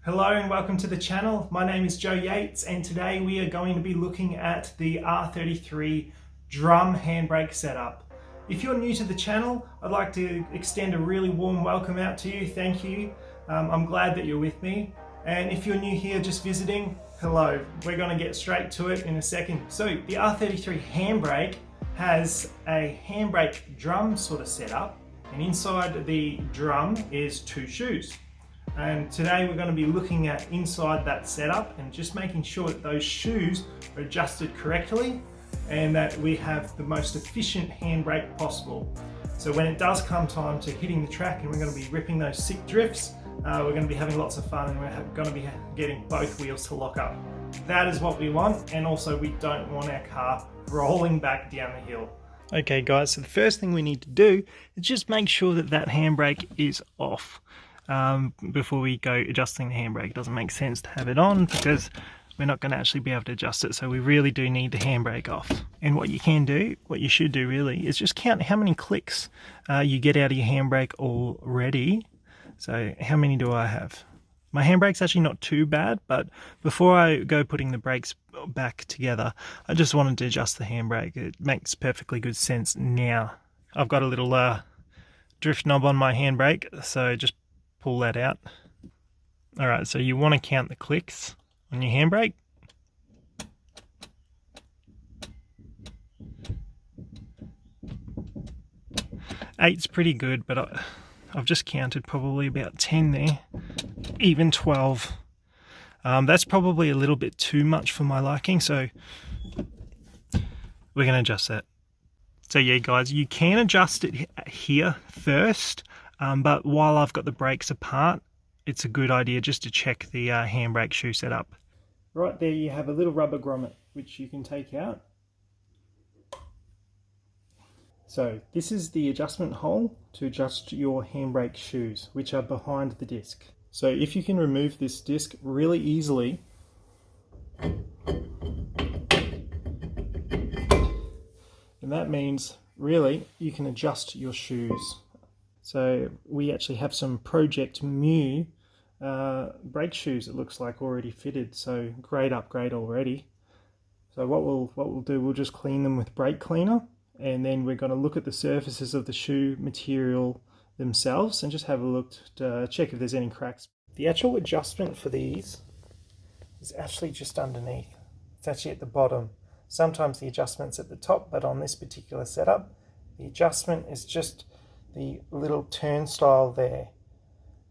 Hello and welcome to the channel. My name is Joe Yates and today we are going to be looking at the R33 drum handbrake setup. If you're new to the channel, I'd like to extend a really warm welcome out to you. Thank you. I'm glad that you're with me. And if you're new here just visiting, hello. We're going to get straight to it in a second. So the R33 handbrake has a handbrake drum sort of setup, and inside the drum is two shoes. And today we're going to be looking at inside that setup and just making sure that those shoes are adjusted correctly and that we have the most efficient handbrake possible. So when it does come time to hitting the track and we're going to be ripping those sick drifts, we're going to be having lots of fun and we're going to be getting both wheels to lock up. That is what we want, and also we don't want our car rolling back down the hill. Okay guys, so the first thing we need to do is just make sure that that handbrake is off. Before we go adjusting the handbrake. It doesn't make sense to have it on because we're not going to actually be able to adjust it, so we really do need the handbrake off. And what you can do, what you should do really, is just count how many clicks you get out of your handbrake already. So how many do I have? My handbrake's actually not too bad, but before I go putting the brakes back together, I just wanted to adjust the handbrake. It makes perfectly good sense now. I've got a little drift knob on my handbrake, so just pull that out. Alright, so you want to count the clicks on your handbrake. Eight's pretty good, but I've just counted probably about 10 there, even 12. That's probably a little bit too much for my liking, so we're going to adjust that. So yeah guys, you can adjust it here first. But while I've got the brakes apart, it's a good idea just to check the handbrake shoe setup. Right there you have a little rubber grommet which you can take out. So this is the adjustment hole to adjust your handbrake shoes, which are behind the disc. So if you can remove this disc really easily, and that means really you can adjust your shoes. So we actually have some Project Mu brake shoes, it looks like, already fitted. So great upgrade already. So what we'll do, we'll just clean them with brake cleaner, and then we're going to look at the surfaces of the shoe material themselves and just have a look to check if there's any cracks. The actual adjustment for these is actually just underneath. It's actually at the bottom. Sometimes the adjustment's at the top, but on this particular setup, the adjustment is just the little turnstile there.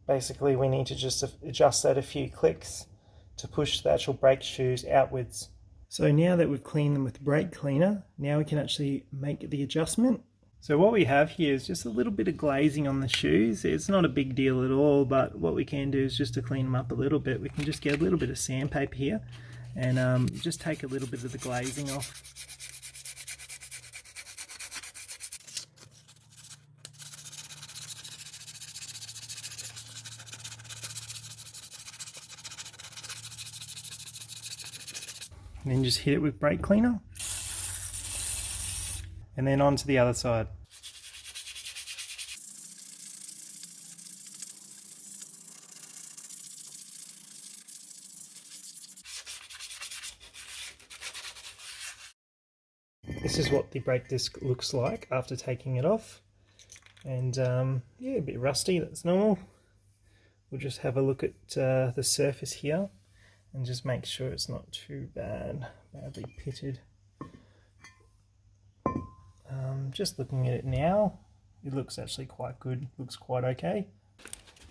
Basically we need to just adjust that a few clicks to push the actual brake shoes outwards. So now that we've cleaned them with brake cleaner, now we can actually make the adjustment. So what we have here is just a little bit of glazing on the shoes. It's not a big deal at all, but what we can do is just to clean them up a little bit, we can just get a little bit of sandpaper here and just take a little bit of the glazing off. And then just hit it with brake cleaner, and then on to the other side. This is what the brake disc looks like after taking it off, and yeah, a bit rusty, that's normal. We'll just have a look at the surface here and just make sure it's not too badly pitted. Just looking at it now, it looks actually quite good, looks quite okay.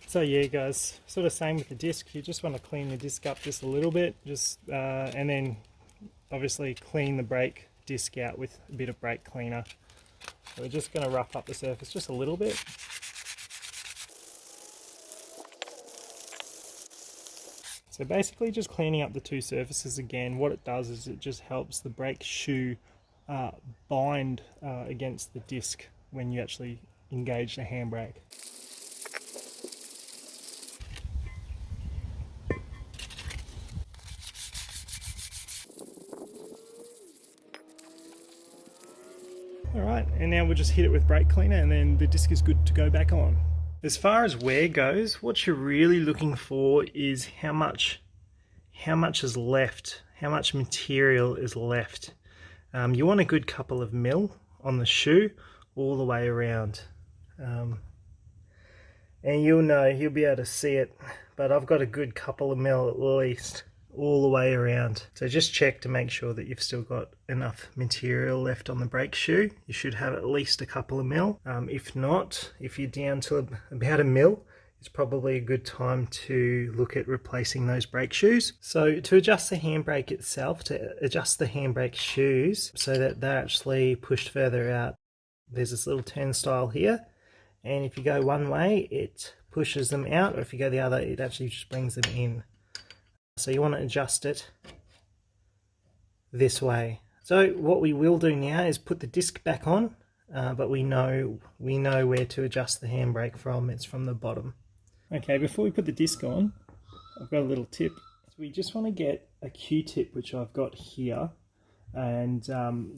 So yeah guys, sort of same with the disc, you just want to clean the disc up just a little bit, and then obviously clean the brake disc out with a bit of brake cleaner. So we're just going to rough up the surface just a little bit. So basically just cleaning up the two surfaces again, what it does is it just helps the brake shoe bind against the disc when you actually engage the handbrake. Alright, and now we'll just hit it with brake cleaner and then the disc is good to go back on. As far as wear goes, what you're really looking for is how much is left, how much material is left. You want a good couple of mil on the shoe all the way around. And you'll be able to see it, but I've got a good couple of mil at least all the way around. So just check to make sure that you've still got enough material left on the brake shoe. You should have at least a couple of mil. If not, if you're down to about a mil, it's probably a good time to look at replacing those brake shoes. So to adjust the handbrake itself, to adjust the handbrake shoes so that they're actually pushed further out, there's this little turnstile here, and if you go one way it pushes them out, or if you go the other it actually just brings them in. So you want to adjust it this way. So what we will do now is put the disc back on, but we know where to adjust the handbrake from. It's from the bottom. Okay, before we put the disc on, I've got a little tip. So we just want to get a Q-tip, which I've got here, and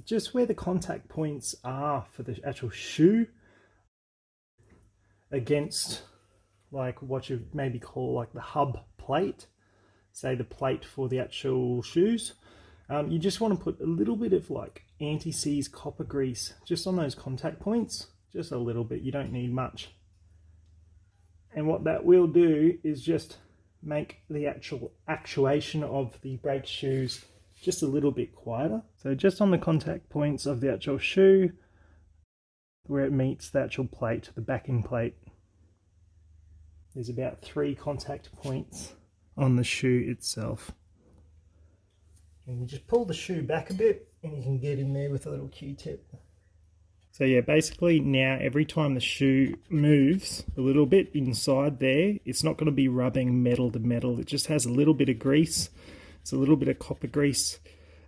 just where the contact points are for the actual shoe against like what you maybe call like the hub plate, say the plate for the actual shoes. You just want to put a little bit of like anti-seize copper grease just on those contact points, just a little bit, you don't need much. And what that will do is just make the actual actuation of the brake shoes just a little bit quieter. So just on the contact points of the actual shoe, where it meets the actual plate, the backing plate, there's about 3 contact points on the shoe itself. And you just pull the shoe back a bit and you can get in there with a little Q-tip. So yeah, basically now every time the shoe moves a little bit inside there, it's not going to be rubbing metal to metal. It just has a little bit of grease. It's a little bit of copper grease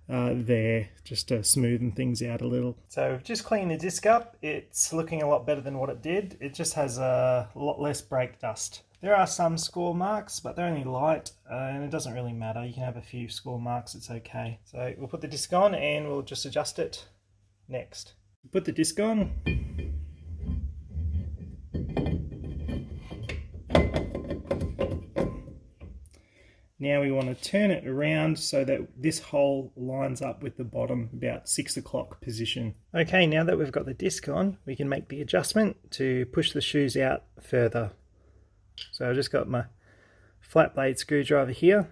there, just to smoothen things out a little. So just clean the disc up. It's looking a lot better than what it did. It just has a lot less brake dust. There are some score marks, but they're only light, and it doesn't really matter. You can have a few score marks, it's okay. So we'll put the disc on and we'll just adjust it next. Put the disc on. Now we want to turn it around so that this hole lines up with the bottom, about 6 o'clock position. Okay, now that we've got the disc on, we can make the adjustment to push the shoes out further. So I've just got my flat blade screwdriver here,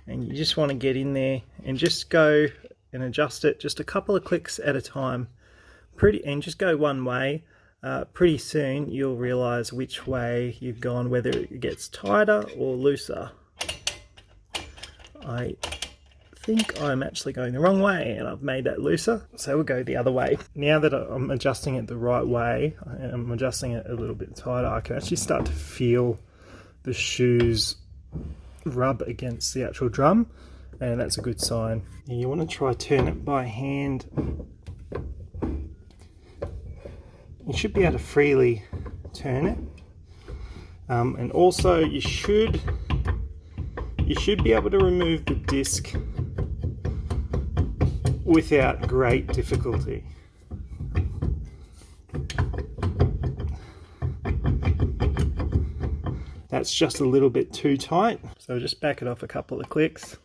and you just want to get in there and just go and adjust it just a couple of clicks at a time. And just go one way. Pretty soon you'll realize which way you've gone, whether it gets tighter or looser. I think I'm actually going the wrong way and I've made that looser, so we'll go the other way. Now that I'm adjusting it the right way, I'm adjusting it a little bit tighter, I can actually start to feel the shoes rub against the actual drum, and that's a good sign. You want to try turn it by hand. You should be able to freely turn it, and also you should be able to remove the disc without great difficulty. That's just a little bit too tight, so just back it off a couple of clicks.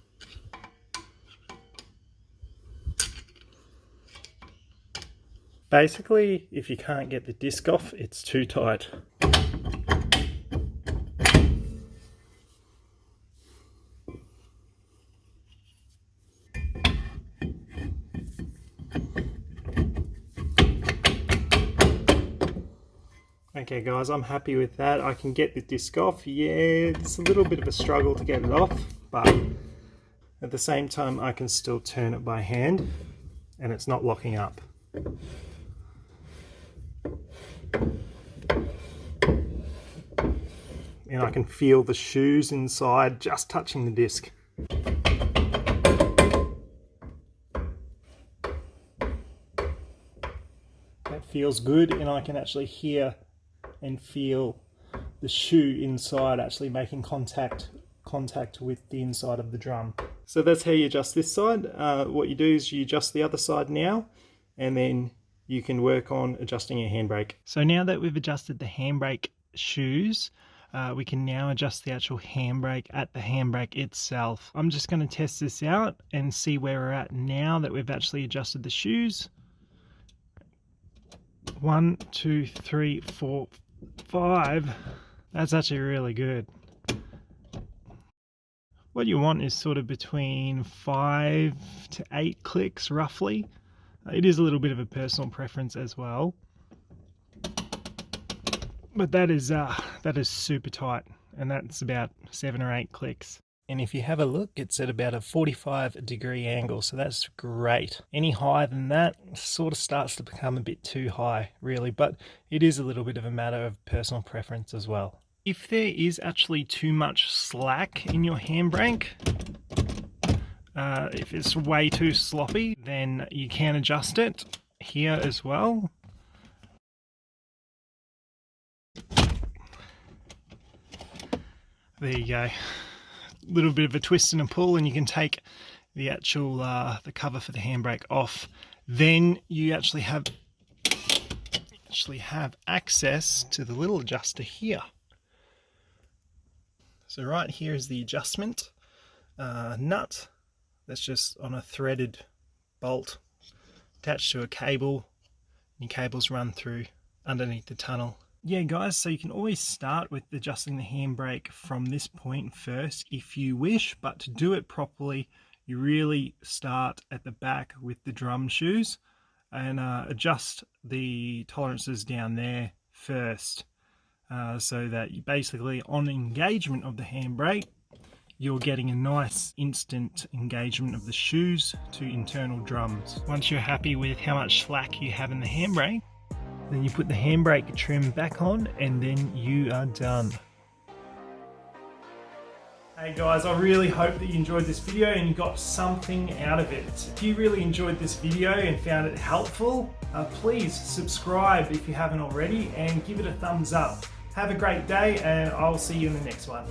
Basically, if you can't get the disc off, it's too tight. Okay guys, I'm happy with that. I can get the disc off. Yeah, it's a little bit of a struggle to get it off, but at the same time I can still turn it by hand and it's not locking up. And I can feel the shoes inside just touching the disc. That feels good, and I can actually hear and feel the shoe inside actually making contact with the inside of the drum. So that's how you adjust this side. What you do is you adjust the other side now, and then you can work on adjusting your handbrake. So now that we've adjusted the handbrake shoes, we can now adjust the actual handbrake at the handbrake itself. I'm just going to test this out and see where we're at now that we've actually adjusted the shoes. 1, 2, 3, 4, 5. That's actually really good. What you want is sort of between 5 to 8 clicks roughly. It is a little bit of a personal preference as well. But that is super tight, and that's about 7 or 8 clicks. And if you have a look, it's at about a 45-degree angle, so that's great. Any higher than that sort of starts to become a bit too high, really, but it is a little bit of a matter of personal preference as well. If there is actually too much slack in your handbrake, if it's way too sloppy, then you can adjust it here as well. There you go. Little bit of a twist and a pull, and you can take the actual the cover for the handbrake off. Then you actually have access to the little adjuster here. So right here is the adjustment nut. That's just on a threaded bolt attached to a cable. Your cables run through underneath the tunnel. Yeah guys, so you can always start with adjusting the handbrake from this point first if you wish, but to do it properly you really start at the back with the drum shoes and adjust the tolerances down there first, so that you basically on engagement of the handbrake you're getting a nice instant engagement of the shoes to internal drums. Once you're happy with how much slack you have in the handbrake, then you put the handbrake trim back on and then you are done. Hey guys, I really hope that you enjoyed this video and you got something out of it. If you really enjoyed this video and found it helpful, please subscribe if you haven't already and give it a thumbs up. Have a great day and I'll see you in the next one.